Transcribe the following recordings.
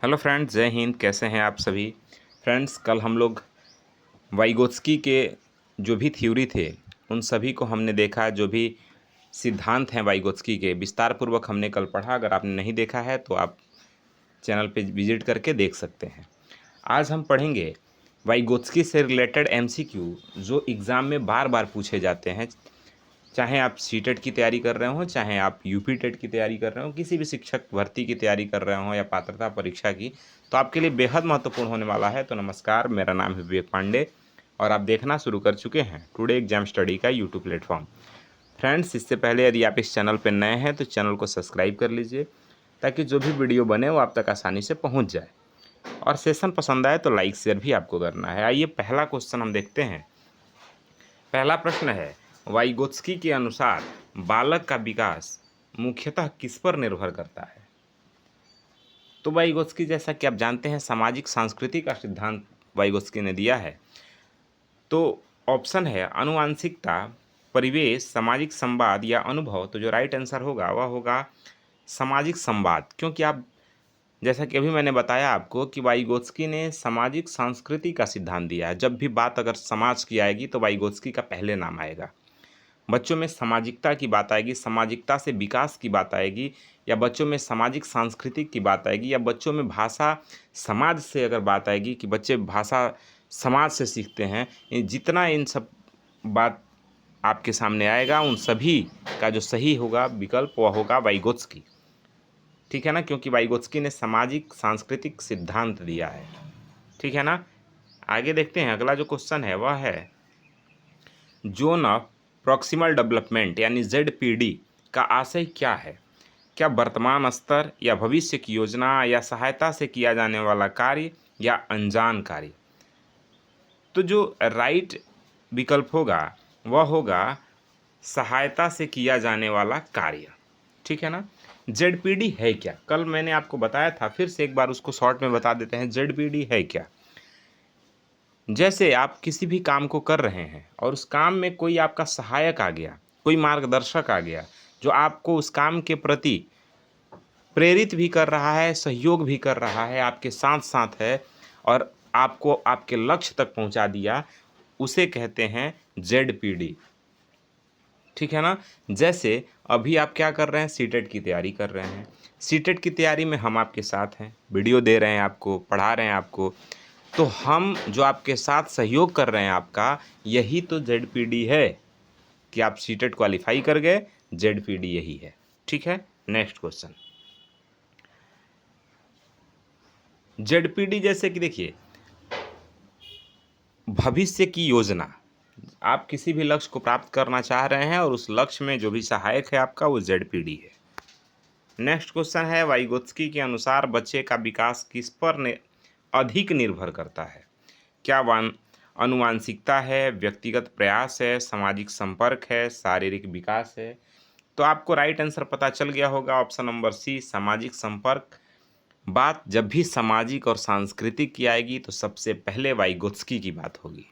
Hello friends, जय हिंद। कैसे हैं आप सभी। फ्रेंड्स, कल हम लोग वाइगोत्स्की के जो भी थ्योरी थे उन सभी को हमने देखा। जो भी सिद्धांत हैं वाइगोत्स्की के विस्तार पूर्वक हमने कल पढ़ा। अगर आपने नहीं देखा है तो आप चैनल पे विजिट करके देख सकते हैं। आज हम पढ़ेंगे वाइगोत्स्की से रिलेटेड एमसीक्यू जो एग्ज़ाम में बार बार पूछे जाते हैं। चाहे आप सीटेट की तैयारी कर रहे हो, चाहे आप यूपी टेट की तैयारी कर रहे हो, किसी भी शिक्षक भर्ती की तैयारी कर रहे हो या पात्रता परीक्षा की, तो आपके लिए बेहद महत्वपूर्ण होने वाला है। तो नमस्कार, मेरा नाम है विवेक पांडे और आप देखना शुरू कर चुके हैं टुडे एग्जाम स्टडी का यूट्यूब प्लेटफॉर्म। फ्रेंड्स, इससे पहले यदि आप इस चैनल पर नए हैं तो चैनल को सब्सक्राइब कर लीजिए ताकि जो भी वीडियो बने वो आप तक आसानी से पहुँच जाए। और सेशन पसंद आए तो लाइक शेयर भी आपको करना है। आइए पहला क्वेश्चन हम देखते हैं। पहला प्रश्न है, वाइगोत्स्की के अनुसार बालक का विकास मुख्यतः किस पर निर्भर करता है। तो वाइगोत्स्की, जैसा कि आप जानते हैं, सामाजिक संस्कृति का सिद्धांत वाइगोत्स्की ने दिया है। तो ऑप्शन है आनुवांशिकता, परिवेश, सामाजिक संवाद या अनुभव। तो जो राइट आंसर होगा वह होगा सामाजिक संवाद, क्योंकि आप जैसा कि अभी मैंने बताया आपको कि वाइगोत्स्की ने सामाजिक संस्कृति का सिद्धांत दिया है। जब भी बात अगर समाज की आएगी तो वाइगोत्स्की का पहले नाम आएगा। बच्चों में सामाजिकता की बात आएगी, सामाजिकता से विकास की बात आएगी, या बच्चों में सामाजिक सांस्कृतिक की बात आएगी, या बच्चों में भाषा समाज से अगर बात आएगी कि बच्चे भाषा समाज से सीखते हैं। जितना इन सब बात आपके सामने आएगा उन सभी का जो सही होगा विकल्प वह होगा वाइगोत्स्की। ठीक है ना, क्योंकि वाइगोत्स्की ने सामाजिक सांस्कृतिक सिद्धांत दिया है। ठीक है ना। आगे देखते हैं, अगला जो क्वेश्चन है वह है जोन ऑफ प्रॉक्सिमल डेवलपमेंट यानी ZPD का आशय क्या है। क्या वर्तमान स्तर या भविष्य की योजना या सहायता से किया जाने वाला कार्य या अनजान कार्य। तो जो राइट विकल्प होगा वह होगा सहायता से किया जाने वाला कार्य। ठीक है ना। ZPD है क्या, कल मैंने आपको बताया था, फिर से एक बार उसको शॉर्ट में बता देते हैं। ZPD है क्या। जैसे आप किसी भी काम को कर रहे हैं और उस काम में कोई आपका सहायक आ गया, कोई मार्गदर्शक आ गया जो आपको उस काम के प्रति प्रेरित भी कर रहा है, सहयोग भी कर रहा है, आपके साथ साथ है और आपको आपके लक्ष्य तक पहुंचा दिया, उसे कहते हैं ZPD। ठीक है ना। जैसे अभी आप क्या कर रहे हैं, सीटेट की तैयारी कर रहे हैं। सीटेट की तैयारी में हम आपके साथ हैं, वीडियो दे रहे हैं आपको, पढ़ा रहे हैं आपको। तो हम जो आपके साथ सहयोग कर रहे हैं आपका, यही तो ZPD है कि आप सीटेट क्वालिफाई कर गए। ZPD यही है। ठीक है। नेक्स्ट क्वेश्चन, ZPD जैसे कि देखिए, भविष्य की योजना। आप किसी भी लक्ष्य को प्राप्त करना चाह रहे हैं और उस लक्ष्य में जो भी सहायक है आपका वो ZPD है। नेक्स्ट क्वेश्चन है, वाइगोत्स्की के अनुसार बच्चे का विकास किस पर अधिक निर्भर करता है। क्या अनुवांशिकता है, व्यक्तिगत प्रयास है, सामाजिक संपर्क है, शारीरिक विकास है। तो आपको राइट आंसर पता चल गया होगा, ऑप्शन नंबर सी, सामाजिक संपर्क। बात जब भी सामाजिक और सांस्कृतिक की आएगी तो सबसे पहले वाइगोत्स्की की बात होगी।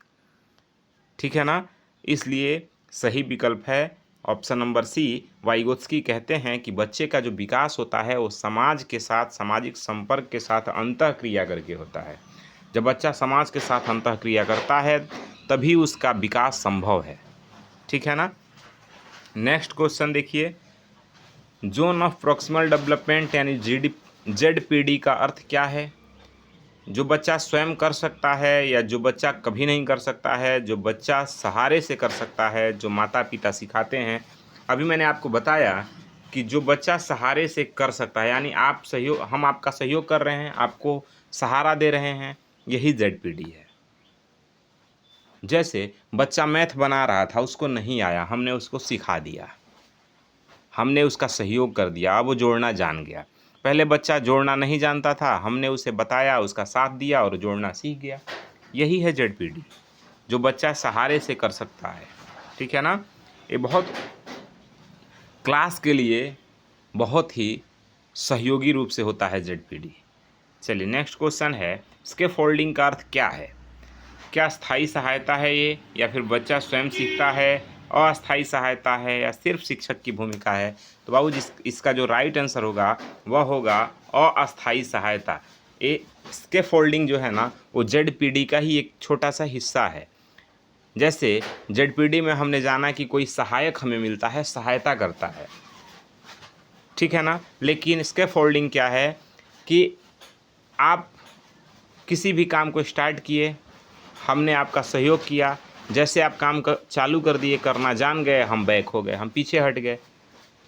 ठीक है ना। इसलिए सही विकल्प है ऑप्शन नंबर सी। वाइगोत्स्की कहते हैं कि बच्चे का जो विकास होता है वो समाज के साथ, सामाजिक संपर्क के साथ अंतःक्रिया करके होता है। जब बच्चा समाज के साथ अंतःक्रिया करता है तभी उसका विकास संभव है। ठीक है ना। नेक्स्ट क्वेश्चन देखिए, जोन ऑफ प्रॉक्सिमल डेवलपमेंट यानी ZPD का अर्थ क्या है। जो बच्चा स्वयं कर सकता है या जो बच्चा कभी नहीं कर सकता है, जो बच्चा सहारे से कर सकता है, जो माता पिता सिखाते हैं। अभी मैंने आपको बताया कि जो बच्चा सहारे से कर सकता है, यानी आप सहयोग, हम आपका सहयोग कर रहे हैं, आपको सहारा दे रहे हैं, यही ZPD है। जैसे बच्चा मैथ बना रहा था, उसको नहीं आया, हमने उसको सिखा दिया, हमने उसका सहयोग कर दिया, अब वो जोड़ना जान गया। पहले बच्चा जोड़ना नहीं जानता था, हमने उसे बताया, उसका साथ दिया और जोड़ना सीख गया। यही है ZPD, जो बच्चा सहारे से कर सकता है। ठीक है ना। ये बहुत क्लास के लिए बहुत ही सहयोगी रूप से होता है ZPD। चलिए नेक्स्ट क्वेश्चन है, स्कैफोल्डिंग का अर्थ क्या है। क्या स्थायी सहायता है ये, या फिर बच्चा स्वयं सीखता है, अस्थायी सहायता है, या सिर्फ शिक्षक की भूमिका है। तो बाबू जी, इसका जो राइट आंसर होगा वह होगा अस्थायी सहायता। स्कैफोल्डिंग जो है ना वो जेडपीडी का ही एक छोटा सा हिस्सा है। जैसे जेडपीडी में हमने जाना कि कोई सहायक हमें मिलता है, सहायता करता है, ठीक है ना। लेकिन स्कैफोल्डिंग क्या है कि आप किसी भी काम को स्टार्ट किए, हमने आपका सहयोग किया, जैसे आप काम चालू कर दिए, करना जान गए, हम बैक हो गए, हम पीछे हट गए।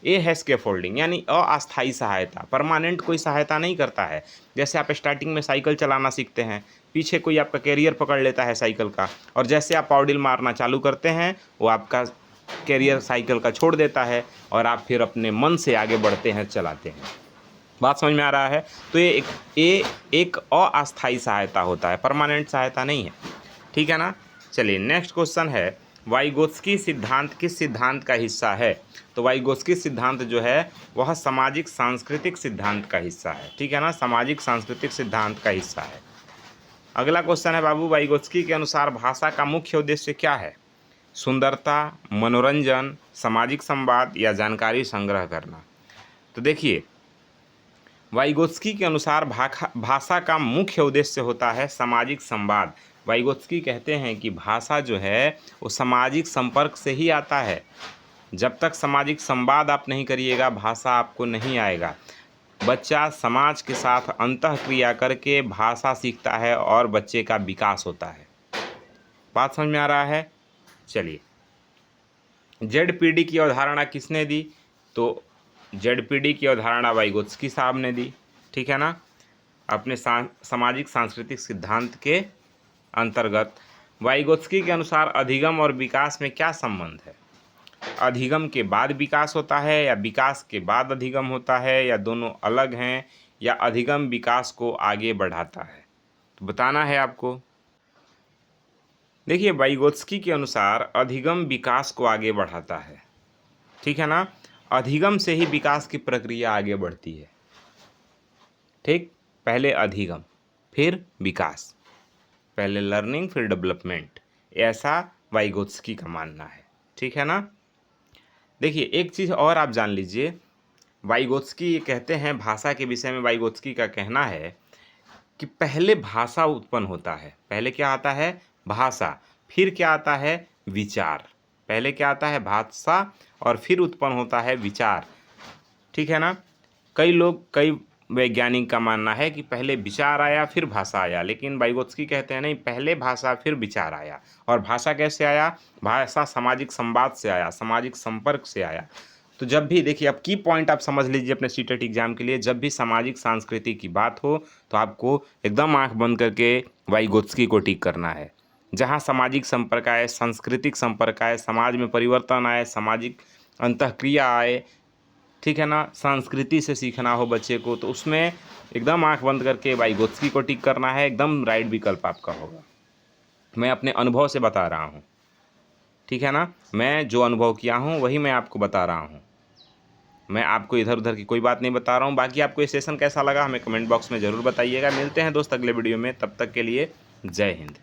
ये है स्कैफोल्डिंग, यानी अस्थायी सहायता, परमानेंट कोई सहायता नहीं करता है। जैसे आप स्टार्टिंग में साइकिल चलाना सीखते हैं, पीछे कोई आपका कैरियर पकड़ लेता है साइकिल का, और जैसे आप पावडिल मारना चालू करते हैं वो आपका कैरियर साइकिल का छोड़ देता है और आप फिर अपने मन से आगे बढ़ते हैं, चलाते हैं। बात समझ में आ रहा है। तो ये एक अस्थायी सहायता होता है, परमानेंट सहायता नहीं है, ठीक है ना। चलिए नेक्स्ट क्वेश्चन है, वाइगोत्स्की सिद्धांत किस सिद्धांत का हिस्सा है। तो वाइगोत्स्की सिद्धांत जो है वह सामाजिक सांस्कृतिक सिद्धांत का हिस्सा है, ठीक है ना, सामाजिक सांस्कृतिक सिद्धांत का हिस्सा है। अगला क्वेश्चन है बाबू, वाइगोत्स्की के अनुसार भाषा का मुख्य उद्देश्य क्या है। सुंदरता, मनोरंजन, सामाजिक संवाद या जानकारी संग्रह करना। तो देखिए, वाइगोत्स्की के अनुसार भाषा का मुख्य उद्देश्य होता है सामाजिक संवाद। वाइगोत्स्की कहते हैं कि भाषा जो है वो सामाजिक संपर्क से ही आता है। जब तक सामाजिक संवाद आप नहीं करिएगा, भाषा आपको नहीं आएगा। बच्चा समाज के साथ अंतःक्रिया करके भाषा सीखता है और बच्चे का विकास होता है। बात समझ में आ रहा है। चलिए, जेडपीडी की अवधारणा किसने दी। तो जेडपीडी की अवधारणा वाइगोत्स्की साहब ने दी, ठीक है ना, अपने सामाजिक सांस्कृतिक सिद्धांत के अंतर्गत। वाइगोत्स्की के अनुसार अधिगम और विकास में क्या संबंध है। अधिगम के बाद विकास होता है या विकास के बाद अधिगम होता है, या दोनों अलग हैं, या अधिगम विकास को आगे बढ़ाता है, तो बताना है आपको। देखिए, वाइगोत्स्की के अनुसार अधिगम विकास को आगे बढ़ाता है, ठीक है ना। अधिगम से ही विकास की प्रक्रिया आगे बढ़ती है, ठीक। पहले अधिगम फिर विकास, पहले लर्निंग फिर डेवलपमेंट, ऐसा वाइगोत्स्की का मानना है, ठीक है ना। देखिए, एक चीज़ और आप जान लीजिए, वाइगोत्स्की ये कहते हैं, भाषा के विषय में वाइगोत्स्की का कहना है कि पहले भाषा उत्पन्न होता है। पहले क्या आता है, भाषा, फिर क्या आता है, विचार। पहले क्या आता है, भाषा, और फिर उत्पन्न होता है विचार, ठीक है ना। कई वैज्ञानिक का मानना है कि पहले विचार आया फिर भाषा आया, लेकिन वाइगोत्स्की कहते हैं नहीं, पहले भाषा फिर विचार आया। और भाषा कैसे आया, भाषा सामाजिक संवाद से आया, सामाजिक संपर्क से आया। तो जब भी देखिए, अब की पॉइंट आप समझ लीजिए अपने सीटेट एग्जाम के लिए, जब भी सामाजिक संस्कृति की बात हो तो आपको एकदम आंख बंद करके वाइगोत्स्की को टिक करना है। जहाँ सामाजिक संपर्क आए, सांस्कृतिक संपर्क आए, समाज में परिवर्तन आए, सामाजिक अंतःक्रिया आए, ठीक है ना, संस्कृति से सीखना हो बच्चे को, तो उसमें एकदम आंख बंद करके वाइगोत्स्की को टिक करना है। एकदम राइट विकल्प आपका होगा। मैं अपने अनुभव से बता रहा हूँ, ठीक है ना, मैं जो अनुभव किया हूँ वही मैं आपको बता रहा हूँ। मैं आपको इधर उधर की कोई बात नहीं बता रहा हूँ। बाकी आपको ये सेशन कैसा लगा हमें कमेंट बॉक्स में ज़रूर बताइएगा। मिलते हैं दोस्त अगले वीडियो में, तब तक के लिए जय हिंद।